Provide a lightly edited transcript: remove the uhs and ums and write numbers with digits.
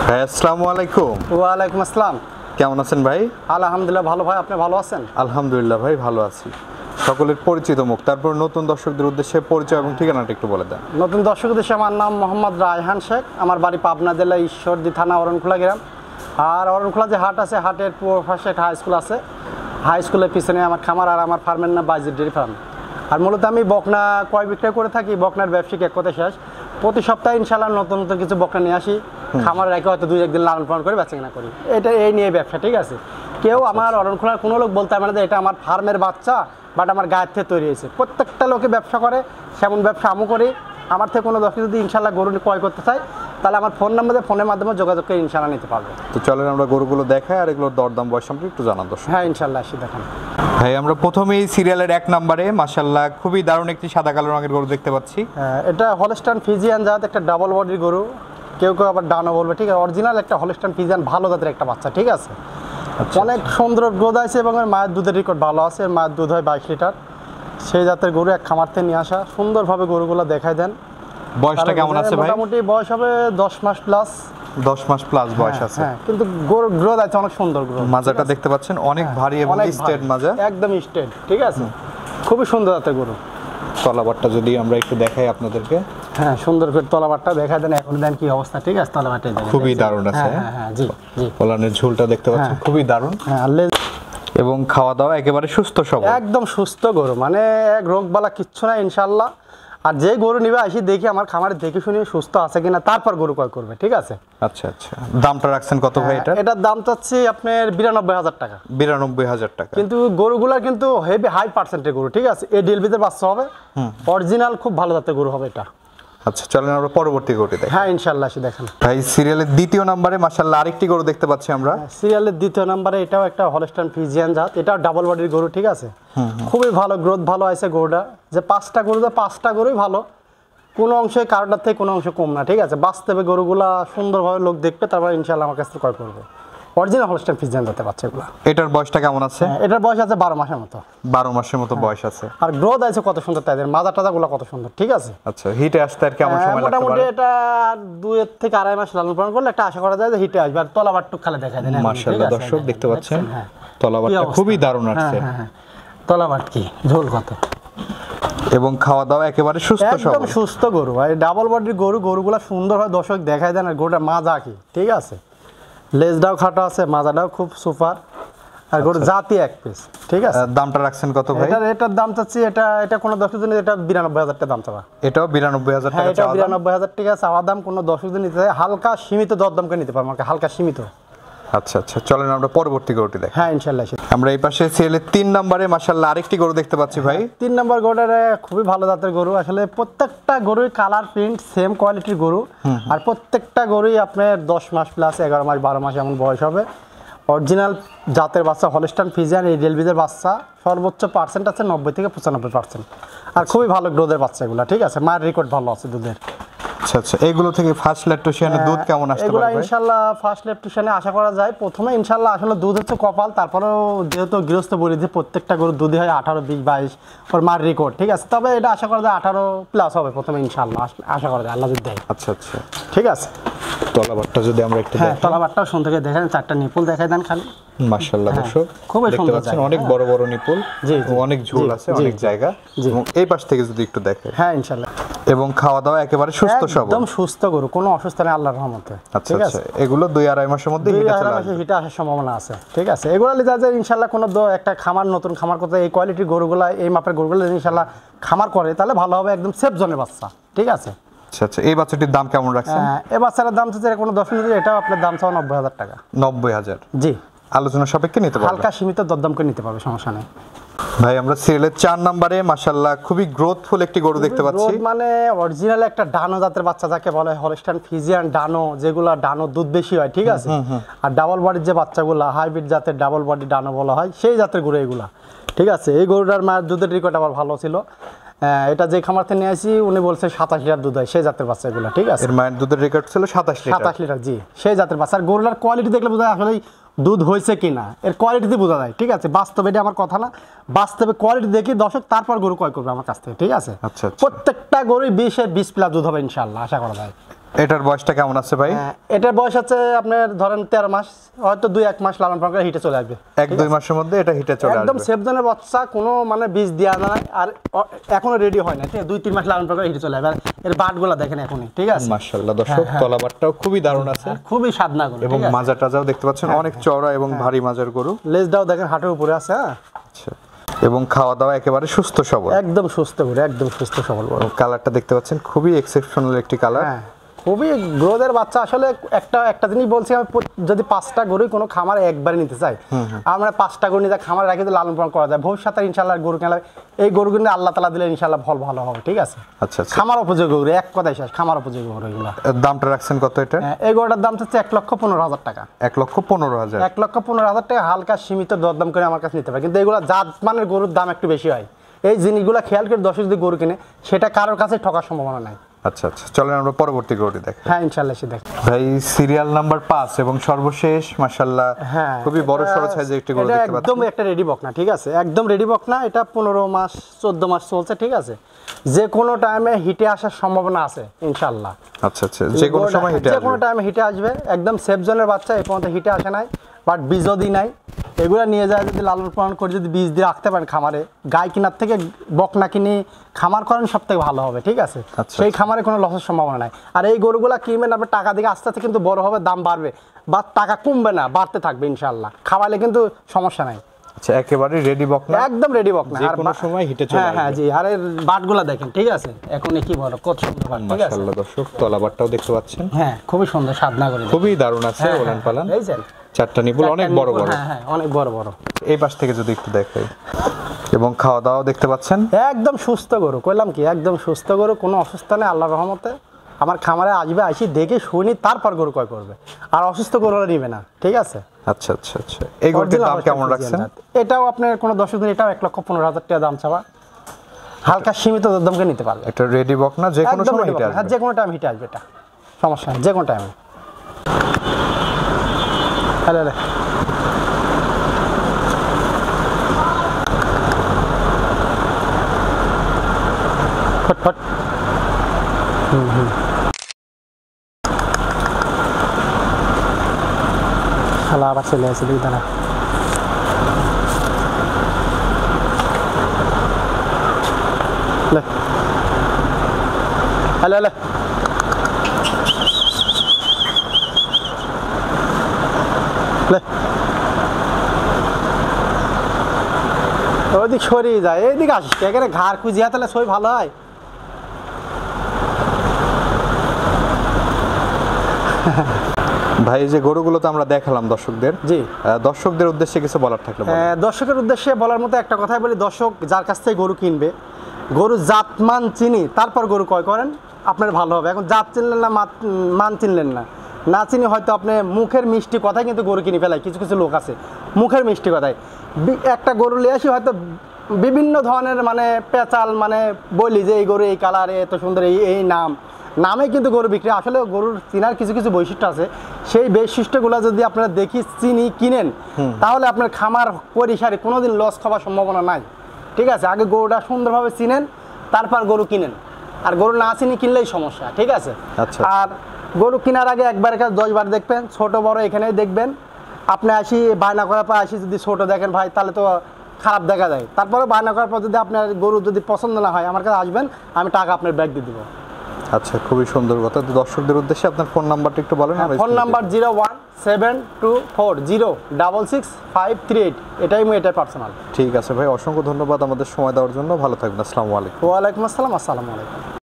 ভাই আসসালামু আলাইকুম। ওয়ালাইকুম আসসালাম। কেমন আছেন ভাই? আলহামদুলিল্লাহ ভালো ভাই, আপনি ভালো আছেন? আলহামদুলিল্লাহ ভাই ভালো আছি। সকলের পরিচিত মুখ, তারপর নতুন দর্শকদের উদ্দেশ্যে পরিচয় এবং ঠিকানাটা একটু বলে দেন। নতুন দর্শক উদ্দেশ্যে আমার নাম মোহাম্মদ রায়হান শেখ, আমার বাড়ি পাবনা জেলা ঈশ্বরদী থানা অরণখোলা গ্রাম। আর অরণখোলা যে হাট আছে, হাটের পূর্ব পাশে একটা হাই স্কুল আছে, হাই স্কুলের পিছনে আমার খামার, আর আমার ফার্মের নাম বাইজির ডেয়ারি ফার্ম। আর মূলত আমি বকনা ক্রয় বিক্রয় করে থাকি, বকনার ব্যবসায়িক এক কথা শেষ। প্রতি সপ্তাহে ইনশাল্লাহ নতুন নতুন কিছু বকনা নিয়ে আসি, খামার রেখে হয়তো দুই একদিন লালন পালন করে বেচাকেনা করি। এটা এই নিয়ে ব্যবসা, ঠিক আছে। কেউ আমার অরণখোলার কোনো লোক বলতে পারে না যে এটা আমার ফার্মের বাচ্চা, বাট আমার গায়ের থেকে তৈরি হয়েছে। প্রত্যেকটা লোকে ব্যবসা করে, সেমন ব্যবসা আমও করি। আমার থেকে কোনো দর্শক যদি ইনশাল্লাহ গরু ক্রয় করতে চায়, তাহলে আমার ফোন নাম্বারে ফোনের মাধ্যমে যোগাযোগ করে ইনশাল্লাহ নিতে পারবে। তো চলেন আমরা গরুগুলো দেখাই আর এগুলোর দরদাম বয়স সম্পর্কে একটু জানান দর্শক। হ্যাঁ ইনশাল্লাহ আসি দেখান। ভাই আমরা প্রথমেই সিরিয়ালের 1 নম্বরে মাশাআল্লাহ খুবই দারুণ একটি সাদা কালো রঙের গরু দেখতে পাচ্ছি। এটা হলস্টাইন ফ্রিজিয়ান জাত, একটা ডাবল বডির গরু, কেউ কেউ আবার ডানো বলবে, ঠিক আছে। অরিজিনাল একটা হলস্টাইন ফ্রিজিয়ান ভালো জাতের একটা বাচ্চা, ঠিক আছে। অনেক সুন্দর গ্রোথ আছে এবং মায়ের দুধের রেকর্ড ভালো আছে, মায়ের দুধ হয় 22 লিটার। সেই জাতের গরু এক খামার থেকে নিয়ে আসা, সুন্দরভাবে গরুগুলো দেখাই দেন। বয়সটা কেমন আছে ভাই? মোটামুটি বয়স হবে 10 মাস প্লাস। 10 মাস প্লাস বয়স আছে। হ্যাঁ, কিন্তু গরুর গ্রোথ আছে, অনেক সুন্দর গ্রোথ। মাজাটা দেখতে পাচ্ছেন অনেক ভারী এবং স্ট্রেট মাজা, একদম স্ট্রেট, ঠিক আছে। খুবই সুন্দর জাতের গরু। তলাবারটা যদি আমরা একটু দেখাই আপনাদেরকে। হ্যাঁ, সুন্দর করে তলাবারটা দেখা দেন, এখন দেন কি অবস্থা, ঠিক আছে। তলাবারটা খুবই দারুণ আছে। হ্যাঁ হ্যাঁ জি জি। ওলানের ঝুলটা দেখতে পাচ্ছেন খুবই দারুণ। হ্যাঁ, এবং খাওয়া দাওয়া একেবারে সুস্থ সবল, একদম সুস্থ গরু, মানে এক রোগবালা কিচ্ছু না ইনশাল্লাহ। আর যে গরু নিবে আসি দেখি আমার খামারে দেখে শুনে সুস্থ আছে কিনা, তারপর গরু ক্রয় করবে, ঠিক আছে। আচ্ছা আচ্ছা। দামটা রাখছেন কত ভাই এটা? এটার দাম চাচ্ছি আপনার 92,000 টাকা। 92,000 টাকা। কিন্তু গরুগুলা কিন্তু হেভি হাই পার্সেন্টের গরু, ঠিক আছে। এডিএলবিতে বাচ্চা হবে, অরিজিনাল খুব ভালো জাতের গরু হবে এটা। আচ্ছা চলেন আমরা পরবর্তী গরুটি দেখি। হ্যাঁ ইনশাল্লাহ আসি দেখেন। ভাই সিরিয়ালের 2য় নম্বরে মাশাআল্লাহ আরেকটি গরু দেখতে পাচ্ছি আমরা। সিরিয়ালের 2য় নম্বরে এটাও একটা হলস্টাইন ফ্রিজিয়ান জাত, এটাও ডাবল বডির গরু, ঠিক আছে। খুবই ভালো গ্রোথ, ভালো আছে গরুটা। যে 5টা গরু, 5টা গরুই ভালো, কোনো অংশে কারোটার থেকে কোনো অংশ কম না, ঠিক আছে। বাস্তবে গরুগুলা সুন্দরভাবে লোক দেখবে, তারপর ইনশাল্লাহ আমার কাছ থেকে ক্রয় করবে। অরিজিনাল হলস্টাইন ফ্রিজিয়ান জাতের বাচ্চাগুলো। এটার বয়সটা কেমন আছে? এটার বয়স আছে 12 মাসের মতো। 12 মাসের মতো বয়স আছে। আর গ্রোথ আছে কত সুন্দর, তাদের মাজা টাজাগুলো কত সুন্দর, ঠিক আছে। আচ্ছা, হিটে আসতে আর কেমন সময় লাগতে পারে? মোটামুটি এটা 2 থেকে 2.5 মাস লালন পালন করলে একটা আশা করা যায় যে হিটে আসবে। আর তলাবারটুক খালে দেখা দেন। মাশাআল্লাহ দর্শক দেখতে পাচ্ছেন তলাবারটা খুবই দারুণ আছে। তলাবার কি ঝোল কত, এবং খাওয়া দাওয়া একেবারে সুস্থ সবল, একদম সুস্থ গরু। আর ডাবল বডির গরু, গরুগুলা সুন্দর হয়, দর্শক দেখায় দেন। আর গরুটার মাজা কি, ঠিক আছে। লেজটাও খাটো আছে, মাজাটাও খুব সুপার। আর গরু জাতি এক পিস, ঠিক আছে। দামটা রাখছেন কত ভাই? এটার দাম চাচ্ছি, এটা কোনো দর্শক দিন এটা 92,000 টাকা দাম চাওয়া। এটাও 92,000 টাকা। এটা 92,000 টাকা চাওয়া দাম। কোনো দর্শক দিন নিতে চায় হালকা সীমিত দরদাম করে নিতে পারবো, হালকা সীমিত। আচ্ছা আচ্ছা চলেন আমরা পরবর্তী গরুটি দেখি। হ্যাঁ ইনশাল্লাহ। আমরা এই পাশে সিরিয়ালের 3 নম্বরে মাশাআল্লাহ আরেকটি গরু দেখতে পাচ্ছি ভাই। 3 নম্বর গরুটা খুবই ভালো জাতের গরু। আসলে প্রত্যেকটা গরুই কালার প্রিন্ট সেম কোয়ালিটির গরু। আর প্রত্যেকটা গরুই আপনার 10 মাস প্লাস, 11 মাস 12 মাস এমন বয়স হবে। অরিজিনাল জাতের বাচ্চা, হলস্টাইন ফ্রিজিয়ান এডিএলবিদের বাচ্চা। সর্বোচ্চ পার্সেন্ট আছে 90 থেকে 95%। আর খুবই ভালো গ্রোথের বাচ্চা এগুলো, ঠিক আছে। মায়ের রেকর্ড ভালো আছে দুধের। আচ্ছা আচ্ছা। এগুলো থেকে ফার্স্ট ল্যাকটেশনে দুধ কেমন আসতে পারে? এগুলো ইনশাআল্লাহ ফার্স্ট ল্যাকটেশনে আশা করা যায়। প্রথমে ইনশাআল্লাহ আসলে দুধ হচ্ছে কপাল, তারপরেও যেহেতু গৃহস্থ বলি যে প্রত্যেকটা গরুর দুধই হয় 18, 20, 22 ওর মার রেকর্ড, ঠিক আছে। তবে এটা আশা করা যায় 18 প্লাস হবে প্রথমে ইনশাআল্লাহ, আশা করা যায় আল্লাহ যদি দেয়। আচ্ছা আচ্ছা ঠিক আছে। তলাবারটা যদি আমরা একটু দেখি। তলাবারটাও সুন্দর করে দেখেন, 4টা নিপুল দেখাই দেন খালি। মাশাআল্লাহ দর্শক খুবই দেখতে সুন্দর পাচ্ছেন অনেক বড় বড় নিপুল, অনেক ঝুল আছে, অনেক জায়গা। এবং এই পাশ থেকে যদি একটু দেখেন। হ্যাঁ ইনশাআল্লাহ। এবং খাওয়া দাওয়া একেবারে সুস্থ সবল, একদম সুস্থ গরু, কোনো অসুস্থ নেই আল্লাহর রহমতে। ঠিক আছে। এগুলো 2-2.5 মাসের মধ্যে হিটে আসার সম্ভাবনা আছে, ঠিক আছে। এগুলো লিজাজের ইনশাআল্লাহ কোনো একটা খামার, নতুন খামার করতে এই কোয়ালিটির গরুগুলা, এই মাপের গরুগুলো ইনশাআল্লাহ খামার করে তাহলে ভালো হবে, একদম সেফ জোনের বাচ্চা, ঠিক আছে। আচ্ছা আচ্ছা। এই বাচ্চাটির দাম কেমন রাখছেন? এই বাচ্চাটার দাম হচ্ছে কোনো 10 মিনিট, এটাও আপনার দাম চাও 90,000 টাকা। 90,000? জি। আলোচনা সাপেক্ষে নিতে পারবে, হালকা সীমিত দরদাম করে নিতে পারবে, সমস্যা নেই। ভাই আমরা সিরিয়ালের 4 নম্বরে মাশাআল্লাহ খুবই গ্রোথফুল একটি গরু দেখতে পাচ্ছি। মানে অরিজিনাল একটা ডানো জাতের বাচ্চা যাকে বলে হলস্টাইন ফ্রিজিয়ান ডানো, যেগুলো ডানো দুধ বেশি হয়, ঠিক আছে। আর ডাবল বডির যে বাচ্চাগুলো হাইব্রিড জাতের ডাবল বডি ডানো বলা হয়, সেই জাতের গরু এগুলা, ঠিক আছে। এই গরুটার মায়ের দুধের রেকর্ড আবার ভালো ছিল। এটা যে খামার থেকে নিয়ে আসি উনি বলছে 27 লিটার দুধ হয়, সেই জাতের বাচ্চা এগুলো, ঠিক আছে। এর মায়ের দুধের রেকর্ড ছিল 27 লিটার। 27 লিটার, জি, সেই জাতের বাচ্চা। আর গরুটার কোয়ালিটি দেখলে বোঝা যায় আসলে দুধ হয়েছে কিনা, এর কোয়ালিটিতে বোঝা যায়, ঠিক আছে। বাস্তবে এটা আমার কথা না, বাস্তবে কোয়ালিটি দেখি দর্শক তারপর গরু ক্রয় করবে আমার কাছ থেকে, ঠিক আছে। আচ্ছা আচ্ছা। প্রত্যেকটা গরুই 20 প্লাস দুধ হবে ইনশাআল্লাহ, আশা করা যায়। এটার বয়সটা কেমন আছে ভাই? এটার বয়স আছে আপনার ধরেন 13 মাস, হয়তো 2-1 মাস লালন পালন করে হিটে চলে আসবে। 1-2 মাসের মধ্যে এটা হিটে চলে আসবে, একদম সেফ জোনের বাচ্চা, কোনো মানে বীজ দেওয়া নাই আর এখনো রেডি হয় না, ঠিক আছে? 2-3 মাস লালন পালন করে হিটে চলে আসবে। আর এর বাটগুলো দেখেন এখনই, ঠিক আছে? মাশাআল্লাহ দর্শক, তলাবাটটাও খুবই দারুণ আছে, খুবই সাদনা গরু, এবং ঠিক আছে? মাজা টাজাও দেখতে পাচ্ছেন অনেক চওড়া এবং ভারী মাজার গরু। লেজটাও দেখেন হাঁটুর উপরে আছে। হ্যাঁ, আচ্ছা, এবং খাওয়া দাওয়া একেবারে সুস্থ সবল, একদম সুস্থ গরু, একদম সুস্থ সবল গরু। কালারটা দেখতে পাচ্ছেন খুবই এক্সেপশনাল একটি কালার। হ্যাঁ, খুবই গ্রোথের বাচ্চা। আসলে একটা জিনিস বলছি, আমি যদি 5টা গরুই কোনো খামারে একবারে নিতে চাই, আমরা 5টা গরু নিতে খামারে রাখি তো লালন পালন করা যায়, ভবিষ্যতে ইনশাল্লাহ গরু কেনা, এই গরু কিনে আল্লাহ তাআলা দিলে ইনশাল্লাহ ফল ভালো হবে, ঠিক আছে? আচ্ছা আচ্ছা, খামার উপযোগী গরু, এক কথাই শেষ, খামার উপযোগী গরু এগুলো। দামটা রাখছেন কত এটা? এই গরুটার দাম হচ্ছে 1,15,000 টাকা। 1,15,000? 1,15,000 টাকা হালকা সীমিত দরদাম করে আমার কাছে নিতে পারে, কিন্তু এগুলো জাত মানের গরুর দাম একটু বেশি হয়। এই জিনিসগুলো খেয়াল করে দর্শক যদি গরু কিনে, সেটা কারোর কাছে ঠকার সম্ভাবনা নাই। আচ্ছা আচ্ছা, চলেন আমরা পরবর্তী গরুটি দেখি। হ্যাঁ, ইনশাল্লাহ সে দেখ ভাই, সিরিয়াল নাম্বার 5 এবং সর্বশেষ মাশাআল্লাহ হ্যাঁ, খুবই বড় সরো সাইজের একটি গরু এটা দেখতে পাচ্ছি। একদম একটা রেডি বকনা, ঠিক আছে? একদম রেডি বকনা। এটা 15 মাস 14 মাস চলছে, ঠিক আছে? যে কোনো টাইমে হিটে আসার সম্ভাবনা আছে ইনশাআল্লাহ। আচ্ছা আচ্ছা, যে কোনো সময় হিটে যে কোনো আসবে, টাইমে হিটে আসবে। একদম সেফ জোনের বাচ্চা, এই পর্যন্ত হিটে আসে নাই, বাট বীজও দিই নাই। এগুলো নিয়ে যায় যদি লালন পালন করে যদি বীজ দিয়ে রাখতে পারেন খামারে, গাই কেনার থেকে বকনা কিনে খামার করেন সব থেকে ভালো হবে, ঠিক আছে? আচ্ছা, সেই খামারে কোনো লসের সম্ভাবনা নাই। আর এই গরুগুলা কিনবেন আপনার টাকা দিকে আস্তে আস্তে কিন্তু বড় হবে, দাম বাড়বে, বা টাকা কমবে না, বাড়তে থাকবে ইনশাআল্লাহ। খাওয়ালে কিন্তু সমস্যা নাই। আচ্ছা, একেবারে রেডি বকনা, একদম রেডি বকনা, যে কোনো সময় হিটে চলে আসবে। হ্যাঁ জি। আর এর বাটগুলা দেখেন, ঠিক আছে? এখন কি বড়, কত সুন্দর বাট, ঠিক আছে? মাশাআল্লাহ দর্শক, তলাবাটটাও দেখতে পাচ্ছেন হ্যাঁ, খুবই সুন্দর সাদনা করে, খুবই দারুণ আছে ওলান পালান। এই যে চারটা নিপুল অনেক বড় বড়। হ্যাঁ হ্যাঁ, অনেক বড় বড়। এই পাশ থেকে যদি একটু দেখাই, এবং খাওয়া দাওয়া দেখতে পাচ্ছেন একদম সুস্থ গরু, কইলাম কি, একদম সুস্থ গরু, কোনো অসুস্থ নেই আল্লাহর রহমতে। আমার খামারে আসবে, আসি দেখে শুনি তারপর গরু ক্রয় করবে, আর অসুস্থ গরু নিবে না, ঠিক আছে? আচ্ছা আচ্ছা আচ্ছা, এই গরুটির দাম কেমন রাখছেন? এটাও আপনার কোনো দর্শক দিন, এটাও 1,15,000 টাকা দাম চাওয়া, হালকা সীমিত দামকে নিতে পারবে। একটা রেডি বকনা, যে কোনো একদম সময় ready হিটে বকনা। হ্যাঁ, আসবে, যে কোনো টাইম হিটে আসবে, এটা সমস্যা নেই, যে কোনো টাইমে। হ্যালো হ্যালো, ফটফট। শালা আবার চলে আসে, দিই দাঁড়া। হ্যালো হ্যালো, ওইদিক সরিয়ে যায়, এইদিকে আসিস, এখানে ঘাড় খুঁজিয়া তাহলে সই ভালো হয়। ভাই, এই যে গরুগুলো তো আমরা দেখালাম দর্শকদের, জি। দর্শকদের উদ্দেশ্যে কিছু বলার থাকলে বলেন। দর্শকের উদ্দেশ্যে বলার মতো একটা কথাই বলি, দর্শক যার কাছ থেকে গরু কিনবে, গরু জাতমান চিনি তারপর গরু ক্রয় করেন, আপনার ভালো হবে। এখন জাত চিনলেন না, মান চিনলেন না, না চিনি হয়তো আপনি মুখের মিষ্টি কথাই কিন্তু গরু কিনে ফেলায়, কিছু কিছু লোক আছে মুখের মিষ্টি কথায় একটা গরু নিয়ে আসি, হয়তো বিভিন্ন ধরনের মানে পেঁচাল, মানে বলি যে এই গরু এই কালার, এত সুন্দর, এই নামে কিন্তু গরু বিক্রি। আসলে গরুর চিনার কিছু কিছু বৈশিষ্ট্য আছে, সেই বৈশিষ্ট্যগুলো যদি আপনারা দেখি চিনি কিনেন, তাহলে আপনার খামার পরিসরে কোনোদিন লস খাওয়ার সম্ভাবনা নাই, ঠিক আছে? আগে গরুটা সুন্দরভাবে চিনেন, তারপর গরু কিনেন। আর গরু না চিনি কিনলেই সমস্যা, ঠিক আছে? আচ্ছা। আর গরু কেনার আগে একবার 10 বার দেখবেন, ছোট বড় এখানেই দেখবেন। আপনি আসি বায়না করার পর আসি যদি ছোট দেখেন ভাই, তাহলে তো খারাপ দেখা যায়। তারপরে বায়না করার পর যদি আপনার গরু যদি পছন্দ না হয়, আমার কাছে আসবেন, আমি টাকা আপনার ব্যাগ দিয়ে দেবো। আচ্ছা, খুবই সুন্দর কথা। তো দর্শকদের উদ্দেশ্যে আপনার ফোন নাম্বারটা একটু বলেন। ফোন নাম্বার 01724065538, এটাই পার্সোনাল। ঠিক আছে ভাই, অসংখ্য ধন্যবাদ আমাদের সময় দেওয়ার জন্য। ভালো থাকবেন, আসসালামু আলাইকুম। ওয়ালাইকুম আসসালাম, আসসালামু আলাইকুম।